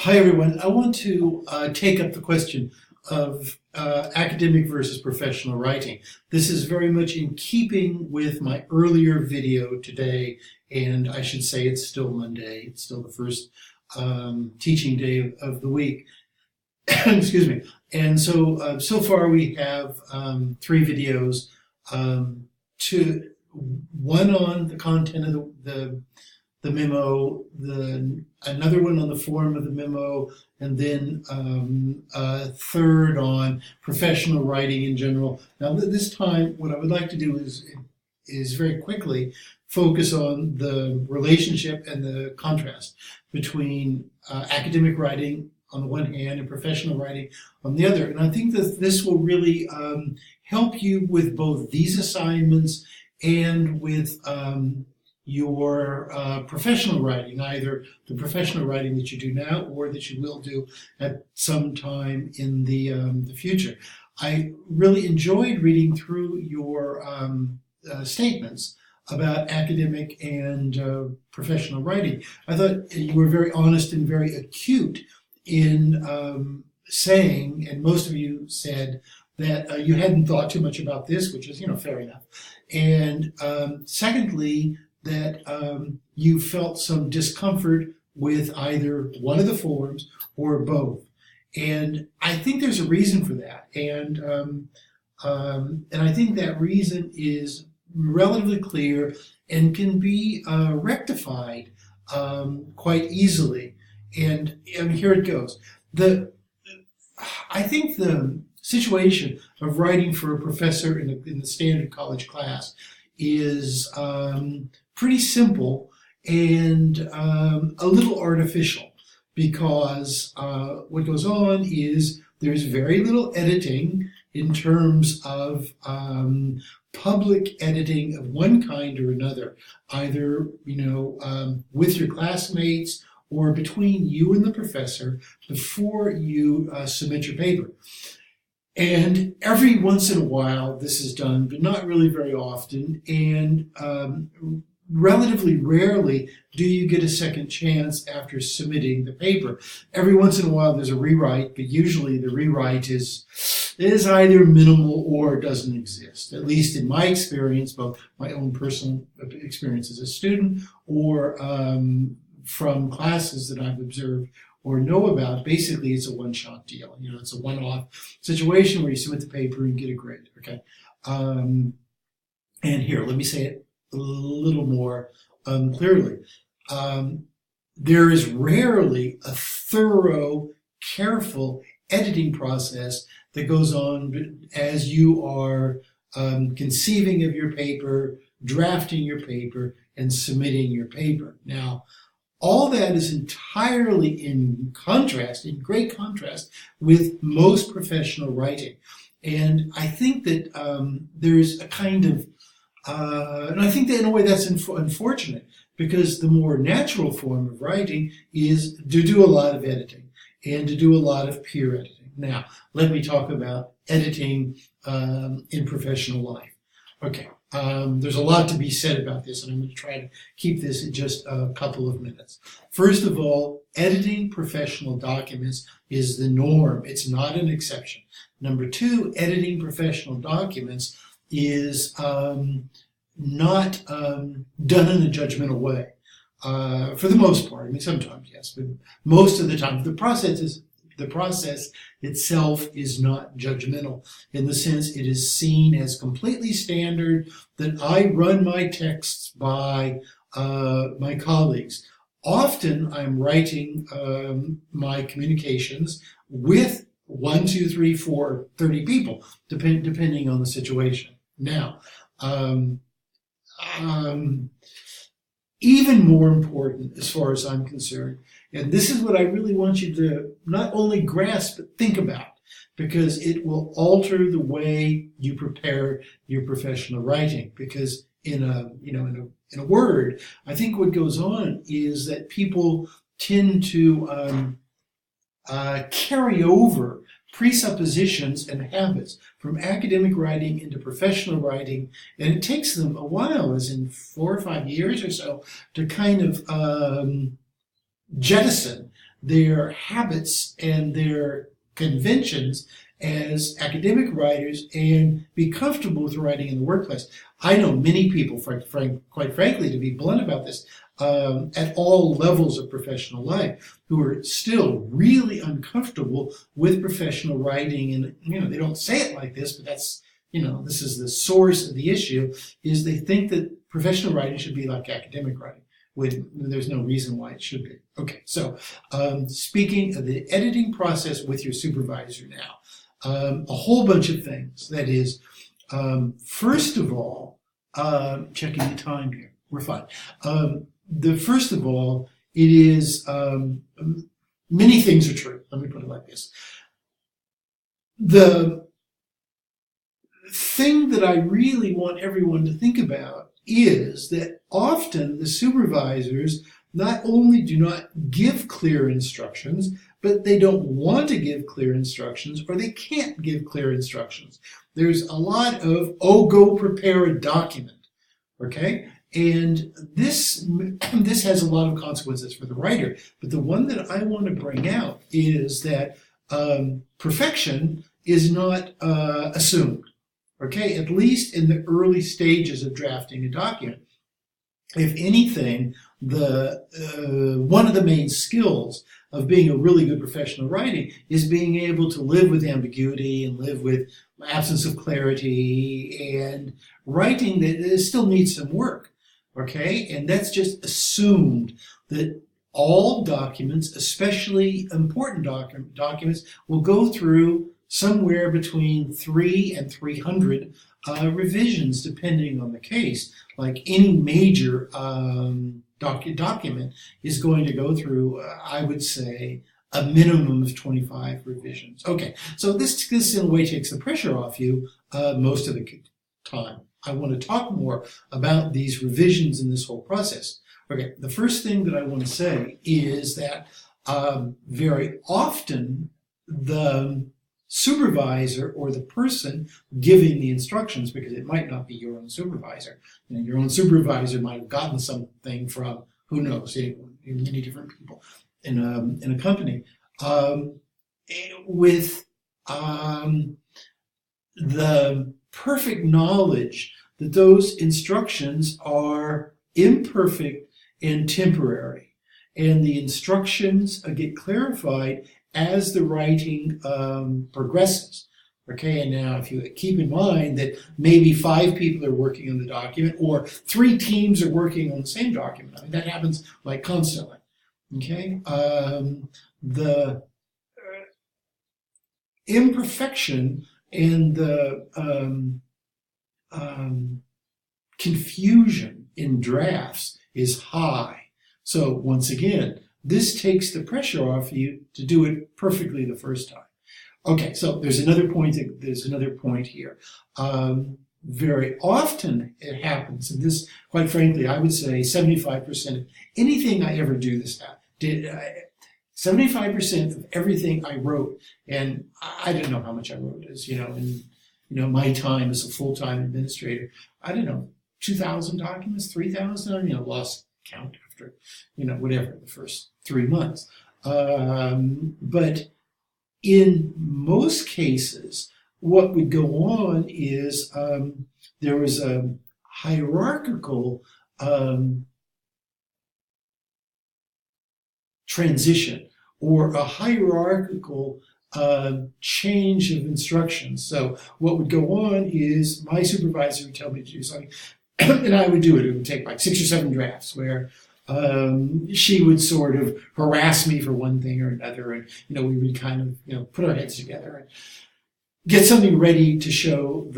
Hi, everyone. I want to take up the question of academic versus professional writing. This is very much in keeping with my earlier video today, and I should say it's still Monday. It's still the first teaching day of the week. Excuse me. And so far we have three videos. One on the content of the memo, another one on the form of the memo, and then a third on professional writing in general. Now, this time, what I would like to do is very quickly focus on the relationship and the contrast between academic writing on the one hand and professional writing on the other. And I think that this will really help you with both these assignments and with your professional writing, either the professional writing that you do now or that you will do at some time in the future. I really enjoyed reading through your statements about academic and professional writing. I thought you were very honest and very acute in saying, and most of you said, that you hadn't thought too much about this, which is, fair enough. And secondly, that you felt some discomfort with either one of the forms or both. And I think there's a reason for that. And I think that reason is relatively clear and can be rectified quite easily. And here it goes. I think the situation of writing for a professor in the standard college class is pretty simple and a little artificial, because what goes on is there's very little editing in terms of public editing of one kind or another, either with your classmates or between you and the professor before you submit your paper. And every once in a while this is done, but not really very often, and relatively rarely do you get a second chance after submitting the paper. Every once in a while there's a rewrite, but usually the rewrite is either minimal or doesn't exist, at least in my experience, both my own personal experience as a student or from classes that I've observed or know about. Basically, it's a one-shot deal. It's a one-off situation where you submit the paper and get a grade, okay? And here, let me say it a little more clearly. There is rarely a thorough, careful editing process that goes on as you are conceiving of your paper, drafting your paper, and submitting your paper. Now, all that is entirely in great contrast with most professional writing. And I think that there's a kind of, and I think that in a way that's unfortunate, because the more natural form of writing is to do a lot of editing and to do a lot of peer editing. Now, let me talk about editing in professional life. Okay. There's a lot to be said about this, and I'm going to try to keep this in just a couple of minutes. First of all, editing professional documents is the norm. It's not an exception. Number two, editing professional documents is not done in a judgmental way. For the most part. I mean, sometimes, yes, but most of the time. The process itself is not judgmental, in the sense it is seen as completely standard, that I run my texts by my colleagues. Often I'm writing my communications with 1, 2, 3, 4, 30 people, depending on the situation. Now, even more important, as far as I'm concerned, and this is what I really want you to not only grasp, but think about, because it will alter the way you prepare your professional writing. Because in a word, I think what goes on is that people tend to carry over presuppositions and habits from academic writing into professional writing, and it takes them a while, as in 4 or 5 years or so, to kind of jettison their habits and their conventions as academic writers and be comfortable with writing in the workplace. I know many people, quite frankly, to be blunt about this, at all levels of professional life, who are still really uncomfortable with professional writing. And, they don't say it like this, but that's, this is the source of the issue, is they think that professional writing should be like academic writing, when there's no reason why it should be. Okay, so speaking of the editing process with your supervisor now, a whole bunch of things. That is, first of all, checking the time here, we're fine. First of all, it is, many things are true. Let me put it like this. The thing that I really want everyone to think about is that often the supervisors not only do not give clear instructions, but they don't want to give clear instructions, or they can't give clear instructions. There's a lot of, go prepare a document, okay? And this has a lot of consequences for the writer. But the one that I want to bring out is that perfection is not assumed, okay? At least in the early stages of drafting a document. If anything, one of the main skills of being a really good professional writing is being able to live with ambiguity and live with absence of clarity and writing that still needs some work, okay? And that's just assumed that all documents, especially important documents, will go through somewhere between 3 and 300 revisions, depending on the case. Like any major document is going to go through, I would say, a minimum of 25 revisions. Okay, so this in a way takes the pressure off you most of the time. I want to talk more about these revisions in this whole process. Okay, the first thing that I want to say is that very often the supervisor or the person giving the instructions, because it might not be your own supervisor. Your own supervisor might have gotten something from, who knows, many different people in a company, with the perfect knowledge that those instructions are imperfect and temporary, and the instructions get clarified as the writing progresses. Okay, and now if you keep in mind that maybe 5 people are working on the document, or 3 teams are working on the same document, I mean, that happens like constantly. Okay, the imperfection and the confusion in drafts is high. So once again, this takes the pressure off you to do it perfectly the first time. Okay, so there's another point here. Very often it happens, and this, quite frankly, I would say 75% of anything I ever do 75% of everything I wrote, and I don't know how much I wrote, as in my time as a full-time administrator, I don't know, 2,000 documents, 3,000, lost count after, whatever, the first 3 months. But in most cases, what would go on is there was a hierarchical transition, or a hierarchical change of instructions. So what would go on is my supervisor would tell me to do something, and I would do it. It would take like 6 or 7 drafts where she would sort of harass me for one thing or another, and we would kind of put our heads together and get something ready to show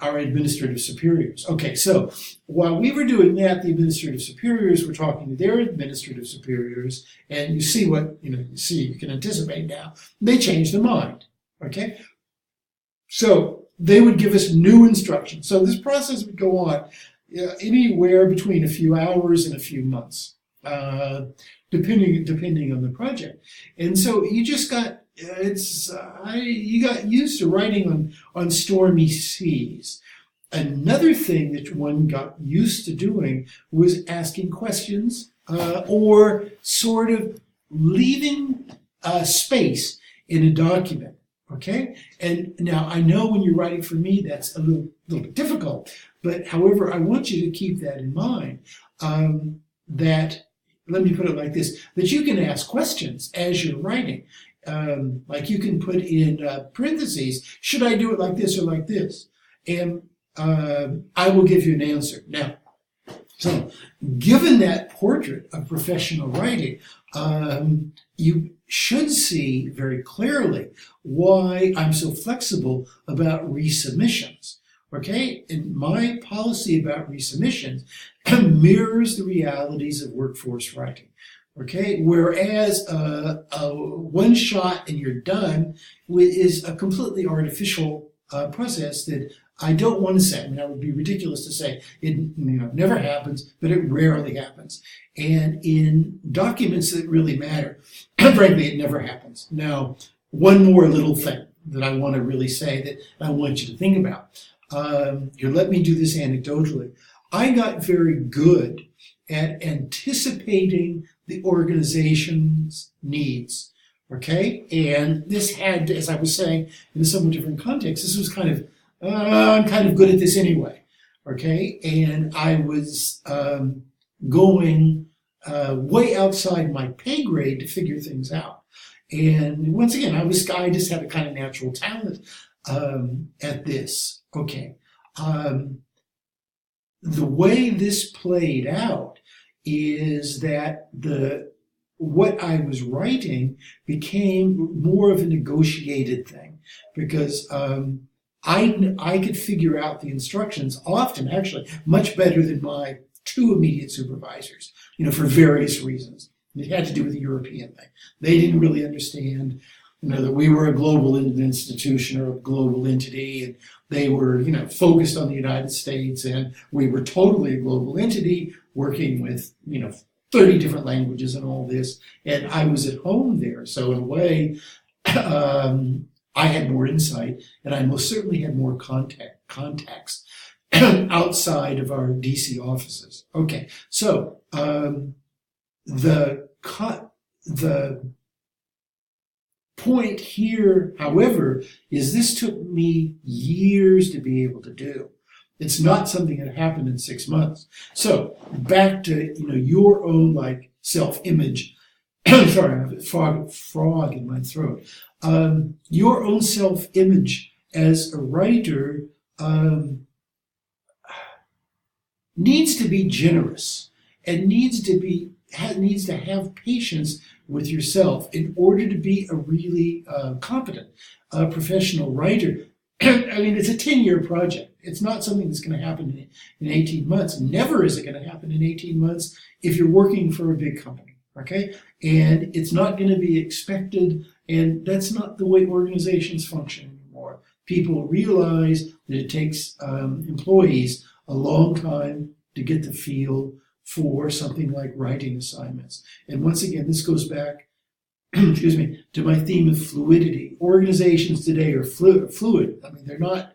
our administrative superiors. Okay, so while we were doing that, the administrative superiors were talking to their administrative superiors, and you see what you can anticipate now. They changed their mind. Okay, so they would give us new instructions. So this process would go on anywhere between a few hours and a few months, depending on the project. And so you just got you got used to writing on stormy seas. Another thing that one got used to doing was asking questions, or sort of leaving space in a document. Okay, and now I know when you're writing for me that's a little bit difficult, but however, I want you to keep that in mind. That let me put it like this: that you can ask questions as you're writing. Like you can put in parentheses, should I do it like this or like this? And I will give you an answer. Now, so given that portrait of professional writing, you should see very clearly why I'm so flexible about resubmissions. Okay, and my policy about resubmissions mirrors the realities of workforce writing. Okay, whereas a one shot and you're done is a completely artificial process that I don't want to say. I mean, that would be ridiculous to say. It never happens, but it rarely happens. And in documents that really matter, frankly, it never happens. Now, one more little thing that I want to really say that I want you to think about. Here, let me do this anecdotally. I got very good at anticipating the organization's needs. Okay, and this had, as I was saying, in a somewhat different context, this was kind of, I'm kind of good at this anyway. Okay, and I was going way outside my pay grade to figure things out. And once again, I just had a kind of natural talent at this. Okay, the way this played out is that what I was writing became more of a negotiated thing because I could figure out the instructions often, actually, much better than my two immediate supervisors, for various reasons. It had to do with the European thing. They didn't really understand, that we were a global institution or a global entity, and they were, focused on the United States, and we were totally a global entity working with, 30 different languages and all this, and I was at home there. So in a way, I had more insight, and I most certainly had more contacts outside of our DC offices. Okay, so the point here, however, is this took me years to be able to do. It's not something that happened in 6 months. So back to your own self-image. Sorry, I have a frog in my throat. Your own self-image as a writer needs to be generous and needs to have patience with yourself in order to be a really competent professional writer. I mean, it's a 10-year project. It's not something that's going to happen in 18 months. Never is it going to happen in 18 months if you're working for a big company, okay? And it's not going to be expected, and that's not the way organizations function anymore. People realize that it takes employees a long time to get the feel for something like writing assignments. And once again, this goes back excuse me, to my theme of fluidity. Organizations today are fluid. I mean, they're not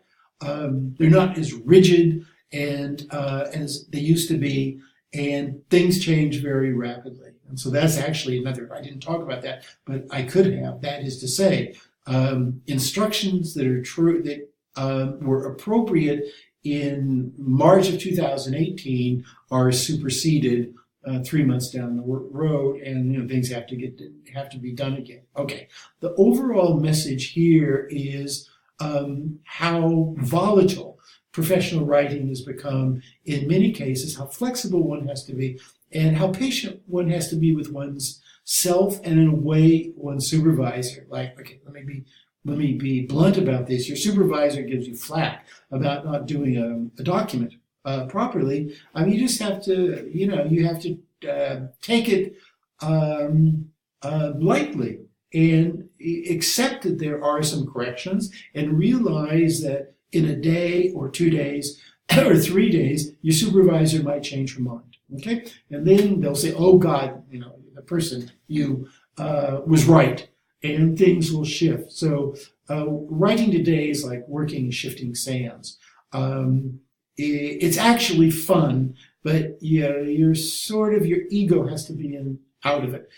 as rigid and as they used to be, and things change very rapidly. And so that's actually another. I didn't talk about that, but I could have. That is to say, instructions that are true that were appropriate in March of 2018 are superseded 3 months down the road, and things have to be done again. Okay, the overall message here is how volatile professional writing has become in many cases, how flexible one has to be, and how patient one has to be with one's self and in a way one's supervisor. Like, okay, let me be blunt about this. Your supervisor gives you flack about not doing a document properly. I mean, you just have to, you have to take it lightly and accept that there are some corrections and realize that in a day or 2 days or 3 days, your supervisor might change her mind. Okay, and then they'll say, "Oh God, the person was right," and things will shift. So writing today is like working shifting sands. It's actually fun, but your ego has to be out of it.